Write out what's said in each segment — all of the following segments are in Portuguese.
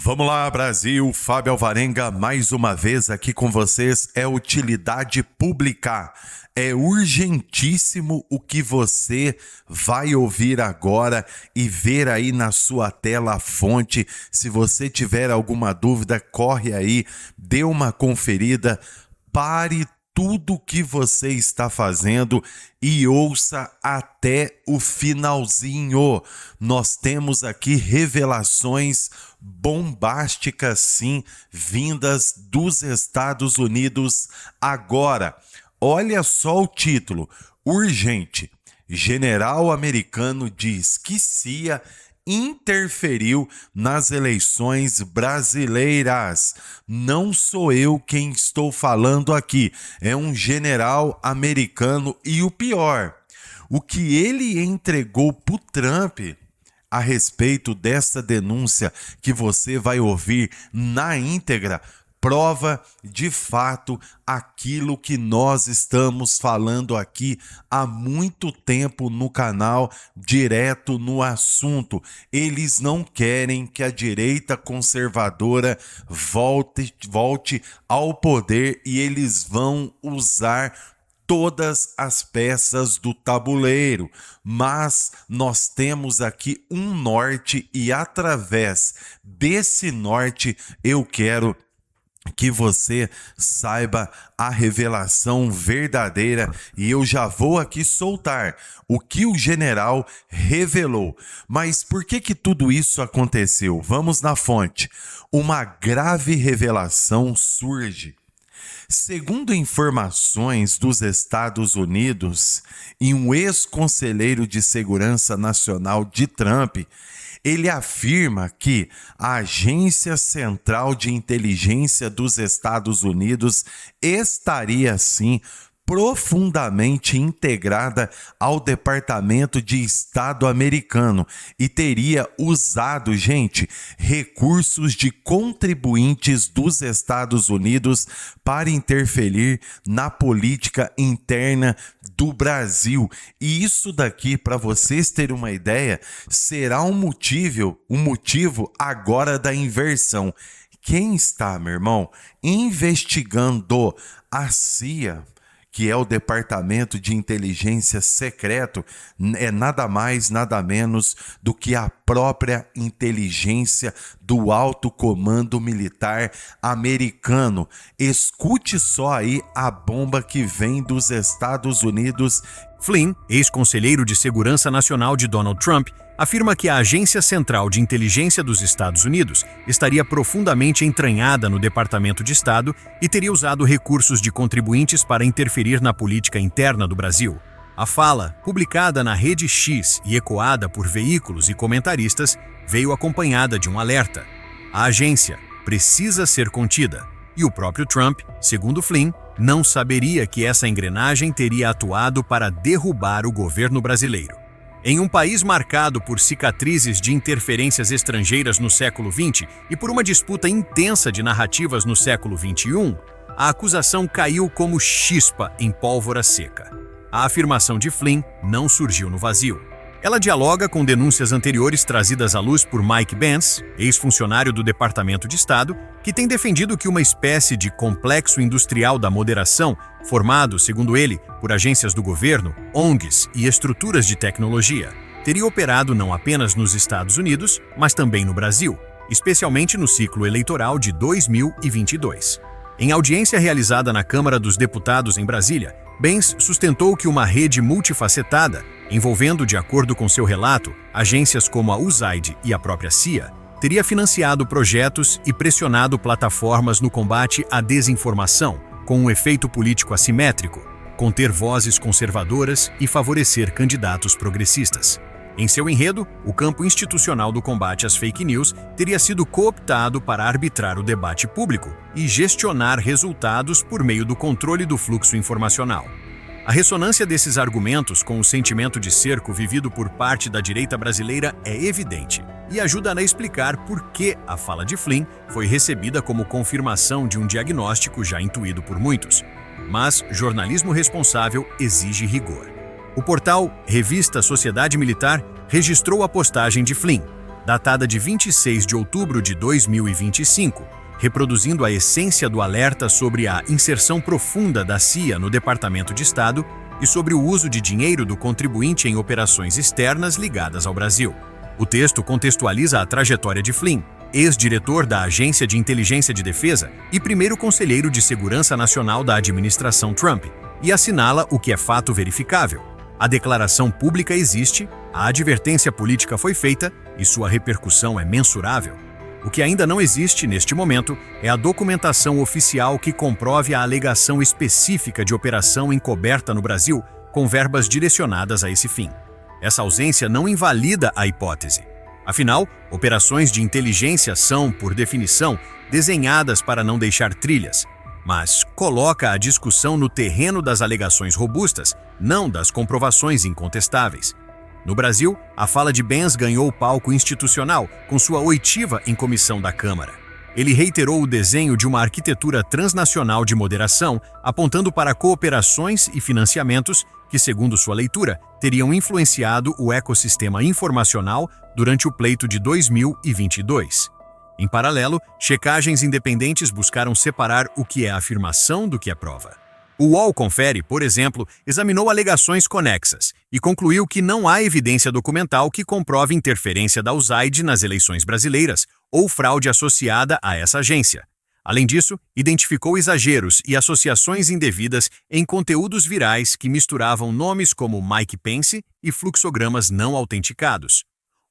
Vamos lá, Brasil. Fábio Alvarenga, mais uma vez aqui com vocês. É utilidade pública. É urgentíssimo o que você vai ouvir agora e ver aí na sua tela a fonte. Se você tiver alguma dúvida, corre aí, dê uma conferida, pare tudo o que você está fazendo e ouça até o finalzinho. Nós temos aqui revelações bombásticas, sim, vindas dos Estados Unidos agora. Olha só o título: urgente. General americano diz que CIA interferiu nas eleições brasileiras. Não sou eu quem estou falando aqui, é um general americano. E o pior, o que ele entregou para o Trump a respeito dessa denúncia que você vai ouvir na íntegra, prova de fato aquilo que nós estamos falando aqui há muito tempo no canal, direto no assunto. Eles não querem que a direita conservadora volte ao poder e eles vão usar todas as peças do tabuleiro, mas nós temos aqui um norte e através desse norte eu quero que você saiba a revelação verdadeira e eu já vou aqui soltar o que o general revelou. Mas por que tudo isso aconteceu? Vamos na fonte. Uma grave revelação surge. Segundo informações dos Estados Unidos e um ex-conselheiro de segurança nacional de Trump, ele afirma que a Agência Central de Inteligência dos Estados Unidos estaria, sim, profundamente integrada ao Departamento de Estado americano e teria usado, gente, recursos de contribuintes dos Estados Unidos para interferir na política interna do Brasil. E isso daqui, para vocês terem uma ideia, será um motivo agora da inversão. Quem está, meu irmão, investigando a CIA, que é o Departamento de Inteligência Secreto, é nada mais, nada menos do que a própria inteligência do alto comando militar americano. Escute só aí a bomba que vem dos Estados Unidos. Flynn, ex-conselheiro de Segurança Nacional de Donald Trump, afirma que a Agência Central de Inteligência dos Estados Unidos estaria profundamente entranhada no Departamento de Estado e teria usado recursos de contribuintes para interferir na política interna do Brasil. A fala, publicada na Rede X e ecoada por veículos e comentaristas, veio acompanhada de um alerta. A agência precisa ser contida. E o próprio Trump, segundo Flynn, não saberia que essa engrenagem teria atuado para derrubar o governo brasileiro. Em um país marcado por cicatrizes de interferências estrangeiras no século XX e por uma disputa intensa de narrativas no século XXI, a acusação caiu como chispa em pólvora seca. A afirmação de Flynn não surgiu no vazio. Ela dialoga com denúncias anteriores trazidas à luz por Mike Pence, ex-funcionário do Departamento de Estado, que tem defendido que uma espécie de complexo industrial da moderação, formado, segundo ele, por agências do governo, ONGs e estruturas de tecnologia, teria operado não apenas nos Estados Unidos, mas também no Brasil, especialmente no ciclo eleitoral de 2022. Em audiência realizada na Câmara dos Deputados em Brasília, Pence sustentou que uma rede multifacetada, envolvendo, de acordo com seu relato, agências como a USAID e a própria CIA, teria financiado projetos e pressionado plataformas no combate à desinformação, com um efeito político assimétrico, conter vozes conservadoras e favorecer candidatos progressistas. Em seu enredo, o campo institucional do combate às fake news teria sido cooptado para arbitrar o debate público e gestionar resultados por meio do controle do fluxo informacional. A ressonância desses argumentos com o sentimento de cerco vivido por parte da direita brasileira é evidente e ajuda a explicar por que a fala de Flynn foi recebida como confirmação de um diagnóstico já intuído por muitos. Mas jornalismo responsável exige rigor. O portal Revista Sociedade Militar registrou a postagem de Flynn. datada de 26 de outubro de 2025, reproduzindo a essência do alerta sobre a inserção profunda da CIA no Departamento de Estado e sobre o uso de dinheiro do contribuinte em operações externas ligadas ao Brasil. O texto contextualiza a trajetória de Flynn, ex-diretor da Agência de Inteligência de Defesa e primeiro conselheiro de Segurança Nacional da administração Trump, e assinala o que é fato verificável. A declaração pública existe, a advertência política foi feita e sua repercussão é mensurável. O que ainda não existe neste momento é a documentação oficial que comprove a alegação específica de operação encoberta no Brasil com verbas direcionadas a esse fim. Essa ausência não invalida a hipótese. Afinal, operações de inteligência são, por definição, desenhadas para não deixar trilhas, mas coloca a discussão no terreno das alegações robustas, não das comprovações incontestáveis. No Brasil, a fala de Benz ganhou palco institucional com sua oitiva em comissão da Câmara. Ele reiterou o desenho de uma arquitetura transnacional de moderação, apontando para cooperações e financiamentos que, segundo sua leitura, teriam influenciado o ecossistema informacional durante o pleito de 2022. Em paralelo, checagens independentes buscaram separar o que é afirmação do que é prova. O UOL Confere, por exemplo, examinou alegações conexas e concluiu que não há evidência documental que comprove interferência da USAID nas eleições brasileiras ou fraude associada a essa agência. Além disso, identificou exageros e associações indevidas em conteúdos virais que misturavam nomes como Mike Pence e fluxogramas não autenticados.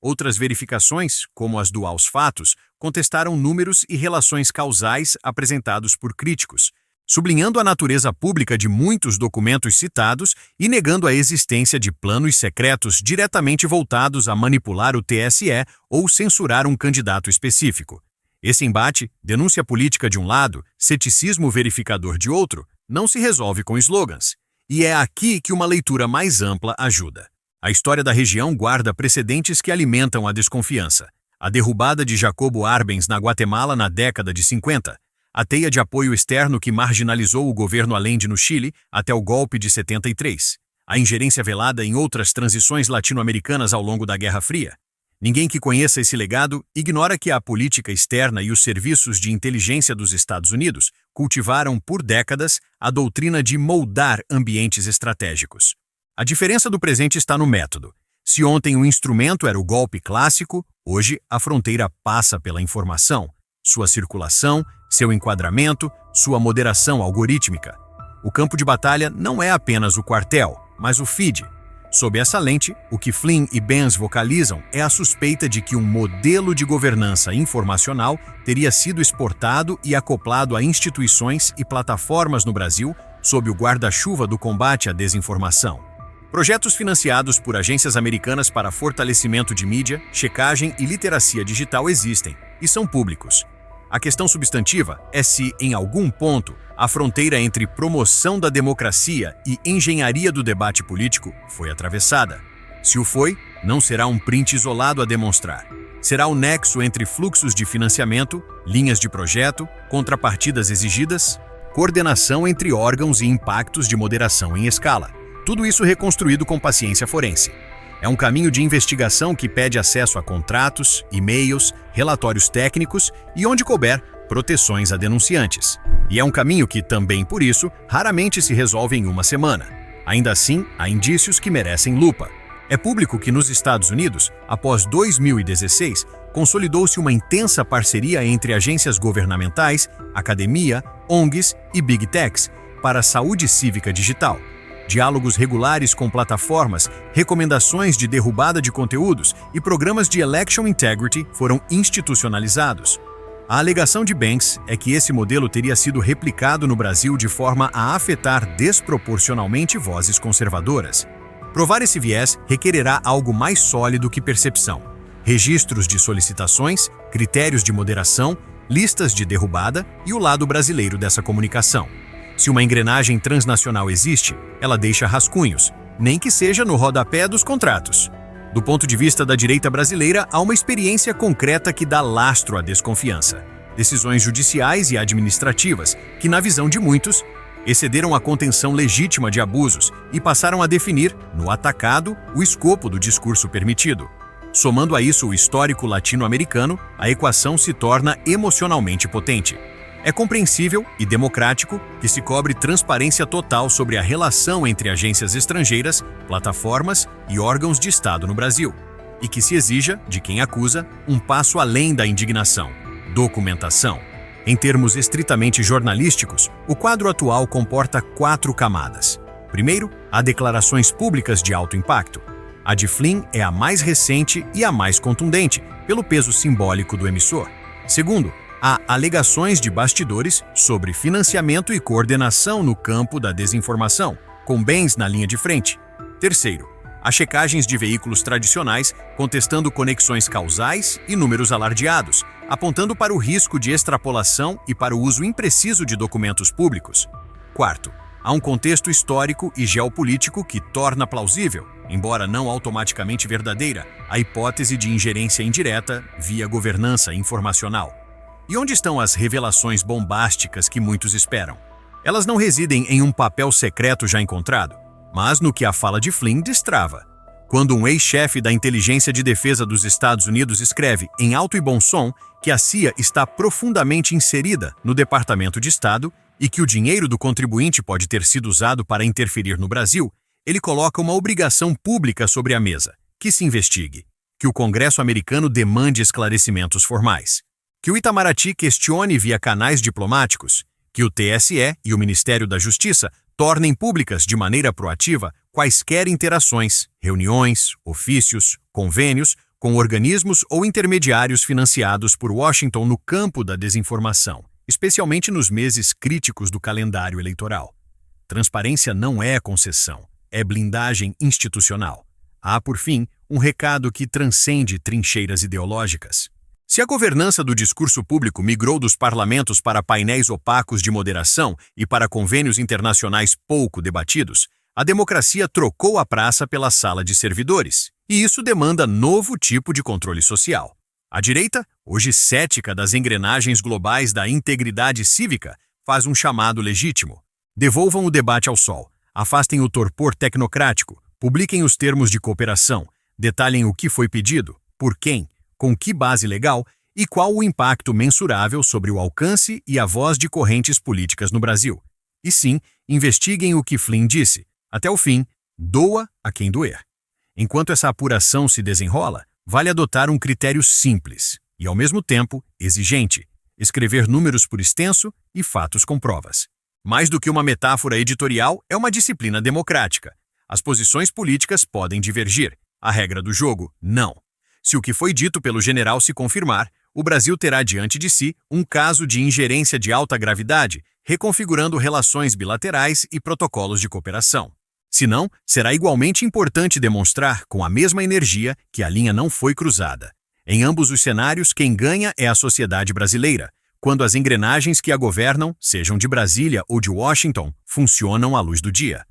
Outras verificações, como as do Aos Fatos, contestaram números e relações causais apresentados por críticos, sublinhando a natureza pública de muitos documentos citados e negando a existência de planos secretos diretamente voltados a manipular o TSE ou censurar um candidato específico. Esse embate, denúncia política de um lado, ceticismo verificador de outro, não se resolve com slogans. E é aqui que uma leitura mais ampla ajuda. A história da região guarda precedentes que alimentam a desconfiança. A derrubada de Jacobo Arbenz na Guatemala na década de 50, a teia de apoio externo que marginalizou o governo Allende no Chile até o golpe de 73, a ingerência velada em outras transições latino-americanas ao longo da Guerra Fria. Ninguém que conheça esse legado ignora que a política externa e os serviços de inteligência dos Estados Unidos cultivaram por décadas a doutrina de moldar ambientes estratégicos. A diferença do presente está no método. Se ontem o instrumento era o golpe clássico, hoje a fronteira passa pela informação, sua circulação, seu enquadramento, sua moderação algorítmica. O campo de batalha não é apenas o quartel, mas o feed. Sob essa lente, o que Flynn e Benz vocalizam é a suspeita de que um modelo de governança informacional teria sido exportado e acoplado a instituições e plataformas no Brasil sob o guarda-chuva do combate à desinformação. Projetos financiados por agências americanas para fortalecimento de mídia, checagem e literacia digital existem e são públicos. A questão substantiva é se, em algum ponto, a fronteira entre promoção da democracia e engenharia do debate político foi atravessada. Se o foi, não será um print isolado a demonstrar. Será o nexo entre fluxos de financiamento, linhas de projeto, contrapartidas exigidas, coordenação entre órgãos e impactos de moderação em escala. Tudo isso reconstruído com paciência forense. É um caminho de investigação que pede acesso a contratos, e-mails, relatórios técnicos e, onde couber, proteções a denunciantes. E é um caminho que, também por isso, raramente se resolve em uma semana. Ainda assim, há indícios que merecem lupa. É público que nos Estados Unidos, após 2016, consolidou-se uma intensa parceria entre agências governamentais, academia, ONGs e Big Techs para a saúde cívica digital. Diálogos regulares com plataformas, recomendações de derrubada de conteúdos e programas de election integrity foram institucionalizados. A alegação de Benz é que esse modelo teria sido replicado no Brasil de forma a afetar desproporcionalmente vozes conservadoras. Provar esse viés requererá algo mais sólido que percepção: registros de solicitações, critérios de moderação, listas de derrubada e o lado brasileiro dessa comunicação. Se uma engrenagem transnacional existe, ela deixa rascunhos, nem que seja no rodapé dos contratos. Do ponto de vista da direita brasileira, há uma experiência concreta que dá lastro à desconfiança. Decisões judiciais e administrativas que, na visão de muitos, excederam a contenção legítima de abusos e passaram a definir, no atacado, o escopo do discurso permitido. Somando a isso o histórico latino-americano, a equação se torna emocionalmente potente. É compreensível e democrático que se cobre transparência total sobre a relação entre agências estrangeiras, plataformas e órgãos de Estado no Brasil, e que se exija, de quem acusa, um passo além da indignação: documentação. Em termos estritamente jornalísticos, o quadro atual comporta 4 camadas. Primeiro, há declarações públicas de alto impacto. A de Flynn é a mais recente e a mais contundente, pelo peso simbólico do emissor. Segundo, há alegações de bastidores sobre financiamento e coordenação no campo da desinformação, com bens na linha de frente. Terceiro, há checagens de veículos tradicionais contestando conexões causais e números alardeados, apontando para o risco de extrapolação e para o uso impreciso de documentos públicos. Quarto, há um contexto histórico e geopolítico que torna plausível, embora não automaticamente verdadeira, a hipótese de ingerência indireta via governança informacional. E onde estão as revelações bombásticas que muitos esperam? Elas não residem em um papel secreto já encontrado, mas no que a fala de Flynn destrava. Quando um ex-chefe da Inteligência de Defesa dos Estados Unidos escreve, em alto e bom som, que a CIA está profundamente inserida no Departamento de Estado e que o dinheiro do contribuinte pode ter sido usado para interferir no Brasil, ele coloca uma obrigação pública sobre a mesa: que se investigue, que o Congresso americano demande esclarecimentos formais, que o Itamaraty questione via canais diplomáticos, que o TSE e o Ministério da Justiça tornem públicas de maneira proativa quaisquer interações, reuniões, ofícios, convênios com organismos ou intermediários financiados por Washington no campo da desinformação, especialmente nos meses críticos do calendário eleitoral. Transparência não é concessão, é blindagem institucional. Há, por fim, um recado que transcende trincheiras ideológicas. Se a governança do discurso público migrou dos parlamentos para painéis opacos de moderação e para convênios internacionais pouco debatidos, a democracia trocou a praça pela sala de servidores, e isso demanda novo tipo de controle social. A direita, hoje cética das engrenagens globais da integridade cívica, faz um chamado legítimo. Devolvam o debate ao sol, afastem o torpor tecnocrático, publiquem os termos de cooperação, detalhem o que foi pedido, por quem, com que base legal e qual o impacto mensurável sobre o alcance e a voz de correntes políticas no Brasil. E sim, investiguem o que Flynn disse. Até o fim, doa a quem doer. Enquanto essa apuração se desenrola, vale adotar um critério simples e, ao mesmo tempo, exigente: escrever números por extenso e fatos com provas. Mais do que uma metáfora editorial, é uma disciplina democrática. As posições políticas podem divergir. A regra do jogo, não. Se o que foi dito pelo general se confirmar, o Brasil terá diante de si um caso de ingerência de alta gravidade, reconfigurando relações bilaterais e protocolos de cooperação. Se não, será igualmente importante demonstrar, com a mesma energia, que a linha não foi cruzada. Em ambos os cenários, quem ganha é a sociedade brasileira, quando as engrenagens que a governam, sejam de Brasília ou de Washington, funcionam à luz do dia.